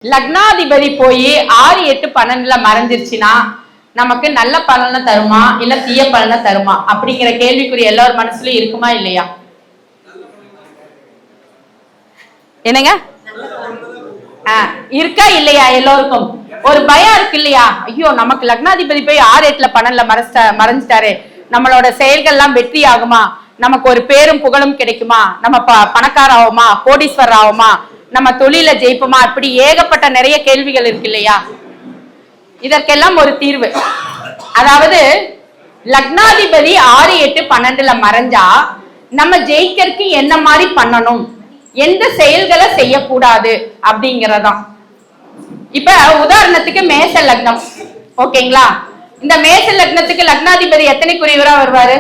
லக்னாதிபதி போய் 6, 8, 12ல மறைஞ்சிருச்சுன்னா நமக்கு நல்ல பலனை தருமா இல்ல தீய பலனை தருமா அப்படிங்கிற கேள்விக்குறி எல்லாரும் மனசுலயும் இருக்குமா இல்லையா? என்னங்க இருக்கா இல்லையா? எல்லோருக்கும் ஒரு பயம் இருக்கு இல்லையா? ஐயோ நமக்கு லக்னாதிபதி போய் 6, 8, 12ல மறைஞ்சிட்டாரு, நம்மளோட செயல்கள் எல்லாம் வெற்றி ஆகுமா, நமக்கு ஒரு பேரும் புகழும் கிடைக்குமா, நம்ம பணக்கார ஆகுமா, கோடீஸ்வரர் ஆகுமா, நம்ம தொழில ஜெயிப்போமா, இப்படி ஏகப்பட்ட நிறைய கேள்விகள் இருக்கு இல்லையா? இதற்கெல்லாம் ஒரு தீர்வு. அதாவது லக்னாதிபதி 6, 8, 12ல மறைஞ்சா நம்ம ஜெயிக்கிறதுக்கு என்ன மாதிரி பண்ணணும், எந்த செயல்களை செய்யக்கூடாது அப்படிங்கறதான். இப்ப உதாரணத்துக்கு மேச லக்னம், ஓகேங்களா? இந்த மேச லக்னத்துக்கு லக்னாதிபதி எத்தனைக்குரியவரா வருவாரு?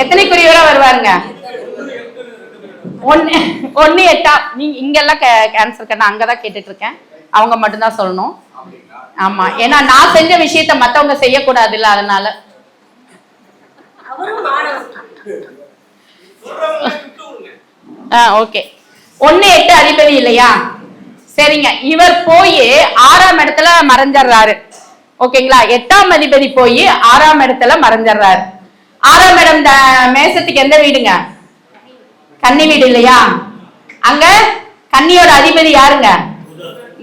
எத்தனைக்குரியவரா வருவாருங்க? 1, 8. நீங்க இங்கெல்லாம் கேன்சர் கண்ணா அங்கதான் கேட்டுட்டு இருக்கேன், அவங்க மட்டும்தான் சொல்லணும். ஆமா, ஏன்னா நான் செஞ்ச விஷயத்த மத்தவங்க செய்யக்கூடாது இல்ல, அதனால. ஓகே, 1, 8 அதிபதி இல்லையா? சரிங்க, இவர் போய் 6ஆம் இடத்துல மறைஞ்சிடுறாரு, ஓகேங்களா? 8ஆம் அதிபதி போய் 6ஆம் இடத்துல மறைஞ்சிடுறாரு. 6ஆம் இடம் மேசத்துக்கு எந்த வீடுங்க? கன்னி வீடு இல்லையா? அங்க கன்னியோட அதிபதி யாருங்க?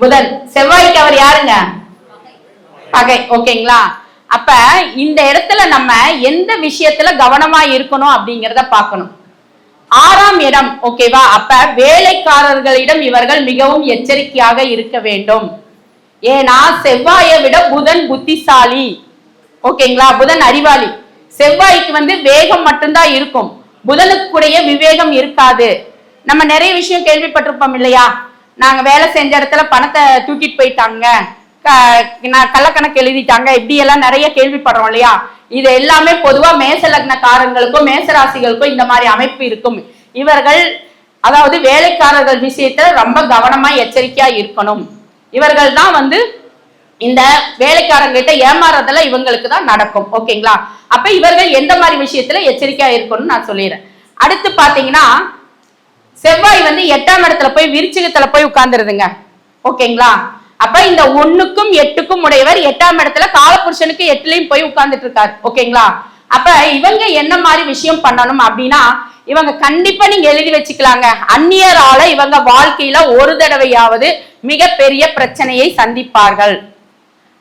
புதன். செவ்வாய்க்கு அவர் யாருங்க? பகை, ஓகேங்களா? அப்ப இந்த இடத்துல நம்ம எந்த விஷயத்துல கவனமா இருக்கணும் அப்படிங்கறத பார்க்கணும். 6ஆம் இடம், ஓகேவா? அப்ப வேலைக்காரர்களிடம் இவர்கள் மிகவும் எச்சரிக்கையாக இருக்க வேண்டும். ஏன்னா செவ்வாயை விட புதன் புத்திசாலி, ஓகேங்களா? புதன் அறிவாளி. செவ்வாய்க்கு வேகம் மட்டும்தான் இருக்கும், புதனுக்குடைய விவேகம் இருக்காது. நம்ம நிறைய விஷயம் கேள்விப்பட்டிருப்போம் இல்லையா? நாங்க வேலை செஞ்ச இடத்துல பணத்தை தூக்கிட்டு போயிட்டாங்க, கள்ளக்கணக்கு எழுதிட்டாங்க, இப்படி எல்லாம் நிறைய கேள்விப்படுறோம் இல்லையா? இது எல்லாமே பொதுவா மேச லக்னக்காரங்களுக்கும் மேசராசிகளுக்கும் இந்த மாதிரி அமைப்பு இருக்கும். இவர்கள் அதாவது வேலைக்காரர்கள் விஷயத்துல ரொம்ப கவனமா எச்சரிக்கையா இருக்கணும். இவர்கள் தான் இந்த வேலைக்காரங்கிட்ட ஏமாறதுல இவங்களுக்கு தான் நடக்கும், ஓகேங்களா? அப்ப இவர்கள் எந்த மாதிரி விஷயத்துல எச்சரிக்கையா இருக்கணும்னு நான் சொல்லிடுறேன். அடுத்து பாத்தீங்கன்னா செவ்வாய் 8ஆம் இடத்துல போய் விருச்சிகத்துல போய் உட்கார்ந்துருதுங்க, ஓகேங்களா? அப்ப இந்த 1க்கும் 8க்கும் உடையவர் 8ஆம் இடத்துல காலபுருஷனுக்கு 8லயும் போய் உட்கார்ந்துட்டு இருக்காரு, ஓகேங்களா? அப்ப இவங்க என்ன மாதிரி விஷயம் பண்ணணும் அப்படின்னா, இவங்க கண்டிப்பா நீங்க எழுதி வச்சுக்கலாங்க, அந்நியரால இவங்க வாழ்க்கையில ஒரு தடவையாவது மிகப்பெரிய பிரச்சனையை சந்திப்பார்கள்.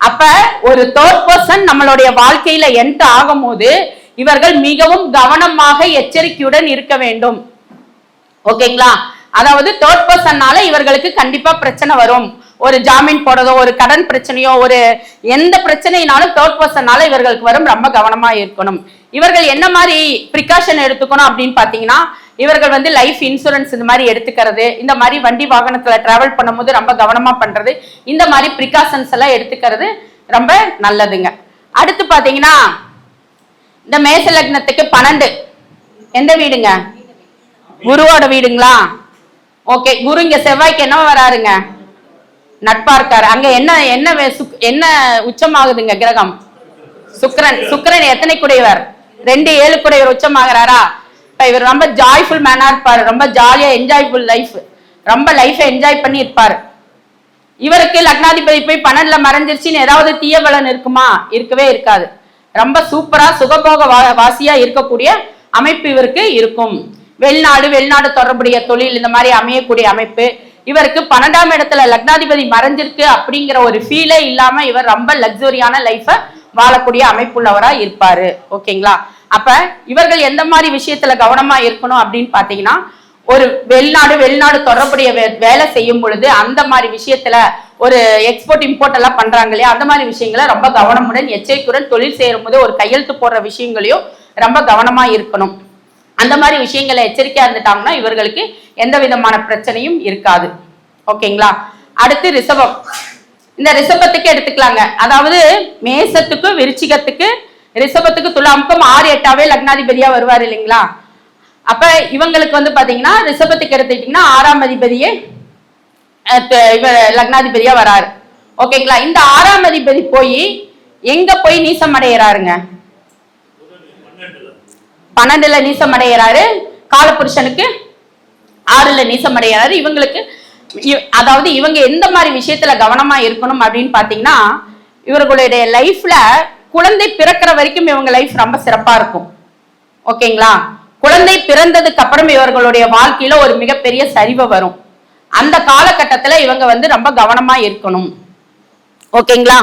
அப்ப ஒரு தேர்ட் பர்சன் நம்மளுடைய வாழ்க்கையில என்டர் ஆகும் போது இவர்கள் மிகவும் கவனமாக எச்சரிக்கையுடன் இருக்க வேண்டும், ஓகேங்களா? அதாவது தேர்ட் பர்சன்னால இவர்களுக்கு கண்டிப்பா பிரச்சனை வரும். ஒரு ஜாமீன் போடுறதோ, ஒரு கடன் பிரச்சனையோ, ஒரு எந்த பிரச்சனைனாலும் தேர்ட் பர்சன்னால இவர்களுக்கு வரும், ரொம்ப கவனமா இருக்கணும். இவர்கள் என்ன மாதிரி ப்ரிகாஷன் எடுத்துக்கணும் அப்படின்னு பாத்தீங்கன்னா, இவர்கள் லைஃப் இன்சூரன்ஸ் இந்த மாதிரி எடுத்துக்கிறது, இந்த மாதிரி வண்டி வாகனத்துல டிராவல் பண்ணும்போது ரொம்ப கவனமா பண்றது, இந்த மாதிரி ப்ரிகாஷன்ஸ் எல்லாம் எடுத்துக்கிறது ரொம்ப நல்லதுங்க. அடுத்து பாத்தீங்கன்னா இந்த மேச லக்னத்துக்கு 12 எந்த வீடுங்க? குருவோட வீடுங்களா? ஓகே, குரு இங்க செவ்வாய்க்கு என்ன வராருங்க? நட்பா இருக்காரு. அங்க என்ன உச்சமாகுதுங்க கிரகம்? சுக்கிரன். சுக்கிரன் எத்தனை குடையவர்? 2, 7 குடையவர் உச்சமாகறாரா? இவர் ரொம்ப ஜாய்ஃபுல் மேனா இருப்பாரு, ரொம்ப ஜாலியா என்ஜாய்ஃபுல் லைஃப், ரொம்ப லைஃபை என்ஜாய் பண்ணி இருப்பாரு. இவருக்கு லக்னாதிபதி போய் 12ல மறைஞ்சிருச்சுன்னு ஏதாவது தீய பலன் இருக்குமா? இருக்கவே இருக்காது. ரொம்ப சூப்பரா சுகபோக வாசியா இருக்கக்கூடிய அமைப்பு இவருக்கு இருக்கும். வெளிநாடு தொடர்புடைய தொழில் இந்த மாதிரி அமையக்கூடிய அமைப்பு இவருக்கு. 12ஆம் இடத்துல லக்னாதிபதி மறைஞ்சிருக்கு அப்படிங்கிற ஒரு ஃபீலே இல்லாம இவர் ரொம்ப லக்ஸுரியான லைஃபை வாழக்கூடிய அமைப்புள்ளவரா இருப்பாரு, ஓகேங்களா? அப்ப இவர்கள் எந்த மாதிரி விஷயத்துல கவனமா இருக்கணும் அப்படின்னு பாத்தீங்கன்னா, ஒரு வெளிநாடு தொடர்புடைய வேலை செய்யும் பொழுது அந்த மாதிரி விஷயத்துல ஒரு எக்ஸ்போர்ட் இம்போர்ட் எல்லாம் பண்றாங்க இல்லையா, அந்த மாதிரி விஷயங்களை ரொம்ப கவனமுடன் எச்சரிக்கையுடன் தொழில் செய்யும் போது ஒரு கையெழுத்து போடுற விஷயங்களையும் ரொம்ப கவனமா இருக்கணும். அந்த மாதிரி விஷயங்களை எச்சரிக்கையா இருந்துட்டாங்கன்னா இவர்களுக்கு எந்த விதமான பிரச்சனையும் இருக்காது, ஓகேங்களா? அடுத்து ரிஷபம். இந்த ரிஷபத்துக்கு எடுத்துக்கலாங்க, அதாவது மேசத்துக்கு விருச்சிகத்துக்கு ரிஷபத்துக்கு துலாமுக்கும் 6, 8ஆவே லக்னாதிபதியா வருவார் இல்லைங்களா? அப்ப இவங்களுக்கு பாத்தீங்கன்னா ரிஷபத்துக்கு எடுத்துக்கிட்டீங்கன்னா 6ஆம் அதிபதியே லக்னாதிபதியா வராரு, ஓகேங்களா? இந்த 6ஆம் அதிபதி போய் எங்க போய் நீசம் அடைகிறாருங்க? 12ல நீசம் அடைகிறாரு. காலபுருஷனுக்கு 6ல நீசம் அடைகிறாரு. இவங்களுக்கு அதாவது இவங்க எந்த மாதிரி விஷயத்துல கவனமா இருக்கணும் அப்படின்னு பாத்தீங்கன்னா, இவர்களுடைய லைஃப்ல குழந்தை பிறக்கிற வரைக்கும் இவங்க லைஃப் ரொம்ப சிறப்பா இருக்கும். ஓகேங்களா? குழந்தை பிறந்ததுக்கு அப்புறம் இவர்களுடைய வாழ்க்கையில ஒரு மிகப்பெரிய சரிவு வரும். அந்த காலகட்டத்துல இவங்க வந்து ரொம்ப கவனமா இருக்கணும். ஓகேங்களா?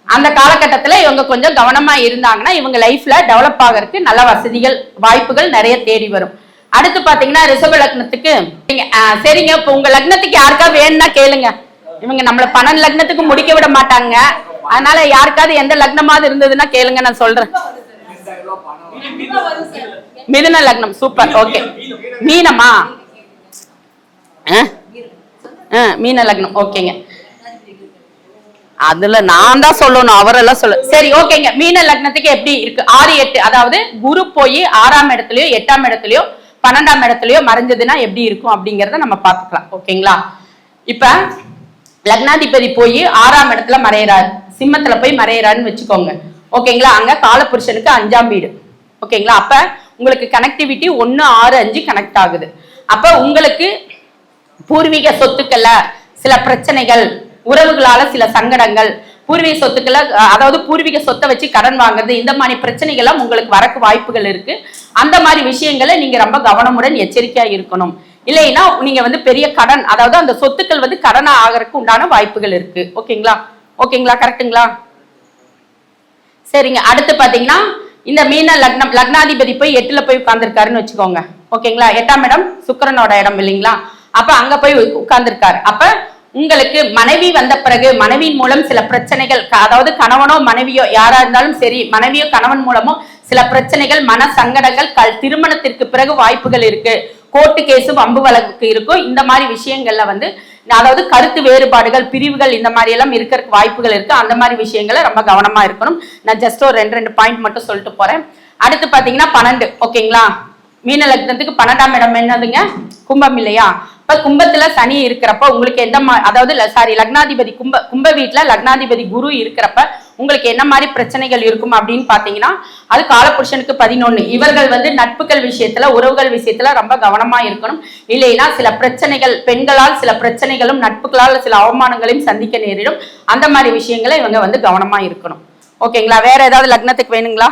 அந்த காலகட்டத்துல இவங்க கொஞ்சம் கவனமா இருந்தாங்கன்னா இவங்க லைஃப்ல டெவலப் ஆகிறதுக்கு நல்ல வசதிகள் வாய்ப்புகள் நிறைய தேடி வரும். அடுத்து பாத்தீங்கன்னா ரிஷப லக்னத்துக்கு சரிங்க, இப்ப உங்க லக்னத்துக்கு யாருக்கா வேணும்னா கேளுங்க. இவங்க நம்மள 12 லக்னத்துக்கு முடிக்க விட மாட்டாங்க. அதனால யாருக்காவது எந்த லக்னமாவது இருந்ததுன்னா கேளுங்க, நான் சொல்றேன். மிதுன லக்னம், சூப்பர். ஓகே, மீனமா? மீன லக்னம், ஓகேங்க. அதுல நான் தான் சொல்லணும், அவரெல்லாம் சொல்ல. சரி, ஓகேங்க. மீன லக்னத்துக்கு எப்படி இருக்கு? 6, 8, அதாவது குரு போய் 6ஆம் இடத்துலயோ 8ஆம் இடத்துலயோ 12ஆம் இடத்துலயோ மறைஞ்சதுன்னா எப்படி இருக்கும் அப்படிங்கறத நம்ம பாத்துக்கலாம். ஓகேங்களா? இப்ப லக்னாதிபதி போய் 6ஆம் இடத்துல மறையறாரு, சிம்மத்துல போய் மறையறாருன்னு வச்சுக்கோங்க. ஓகேங்களா? அங்க காலபுருஷனுக்கு 5ஆம் வீடு. ஓகேங்களா? அப்ப உங்களுக்கு கனெக்டிவிட்டி 1, 6, 5 கனெக்ட் ஆகுது. அப்ப உங்களுக்கு பூர்வீக சொத்துக்கள்ல சில பிரச்சனைகள், உறவுகளால சில சங்கடங்கள், பூர்வீக சொத்துக்களை அதாவது பூர்வீக சொத்தை வச்சு கடன் வாங்குறது, இந்த மாதிரி பிரச்சனைகள்லாம் உங்களுக்கு வரக்கு வாய்ப்புகள் இருக்கு. அந்த மாதிரி விஷயங்களை நீங்க ரொம்ப கவனமுடன் எச்சரிக்கையா இருக்கணும். இல்லைன்னா நீங்க வந்து பெரிய கடன், அதாவது அந்த சொத்துக்கள் வந்து கடனா ஆகிறதுக்கு உண்டான வாய்ப்புகள் இருக்கு. ஓகேங்களா? ஓகேங்களா? கரெக்டுங்களா? சரிங்க. அடுத்து பாத்தீங்கன்னா இந்த மீன லக்னம் லக்னாதிபதி போய் 8ல போய் உட்கார்ந்துருக்காருன்னு வச்சுக்கோங்க. ஓகேங்களா? 8ஆம் இடம் சுக்கிரனோட இடம் இல்லைங்களா? அப்ப அங்க போய் உட்கார்ந்துருக்காரு. அப்ப உங்களுக்கு மனைவி வந்த பிறகு மனைவியின் மூலம் சில பிரச்சனைகள், அதாவது கணவனோ மனைவியோ யாரா இருந்தாலும் சரி, மனைவியோ கணவன் மூலமோ சில பிரச்சனைகள், மன சங்கடங்கள், திருமணத்திற்கு பிறகு வாய்ப்புகள் இருக்கு. கோர்ட்டு கேஸு வம்பு வழக்கு இருக்கும். இந்த மாதிரி விஷயங்கள்ல வந்து அதாவது கருத்து வேறுபாடுகள், பிரிவுகள் இந்த மாதிரி எல்லாம் இருக்கிறதுக்கு வாய்ப்புகள் இருக்கு. அந்த மாதிரி விஷயங்களை ரொம்ப கவனமா இருக்கணும். நான் ஜஸ்ட் ஒரு 2 பாயிண்ட் மட்டும் சொல்லிட்டு போறேன். அடுத்து பாத்தீங்கன்னா 12. ஓகேங்களா? மீன லக்னத்துக்கு 12ஆம் இடம் என்னதுங்க? கும்பம் இல்லையா? இப்ப கும்பத்துல சனி இருக்கிறப்ப உங்களுக்கு எந்த அதாவது லக்னாதிபதி கும்ப வீட்டுல லக்னாதிபதி குரு இருக்கிறப்ப உங்களுக்கு என்ன மாதிரி பிரச்சனைகள் இருக்கும் அப்படின்னு பாத்தீங்கன்னா, அது காலபுருஷனுக்கு 11. இவர்கள் வந்து நட்புகள் விஷயத்துல, உறவுகள் விஷயத்துல ரொம்ப கவனமா இருக்கணும். இல்லைன்னா சில பிரச்சனைகள், பெண்களால் சில பிரச்சனைகளும் நட்புகளால் சில அவமானங்களையும் சந்திக்க நேரிடும். அந்த மாதிரி விஷயங்களை இவங்க வந்து கவனமா இருக்கணும். ஓகேங்களா? வேற ஏதாவது லக்னத்துக்கு வேணுங்களா?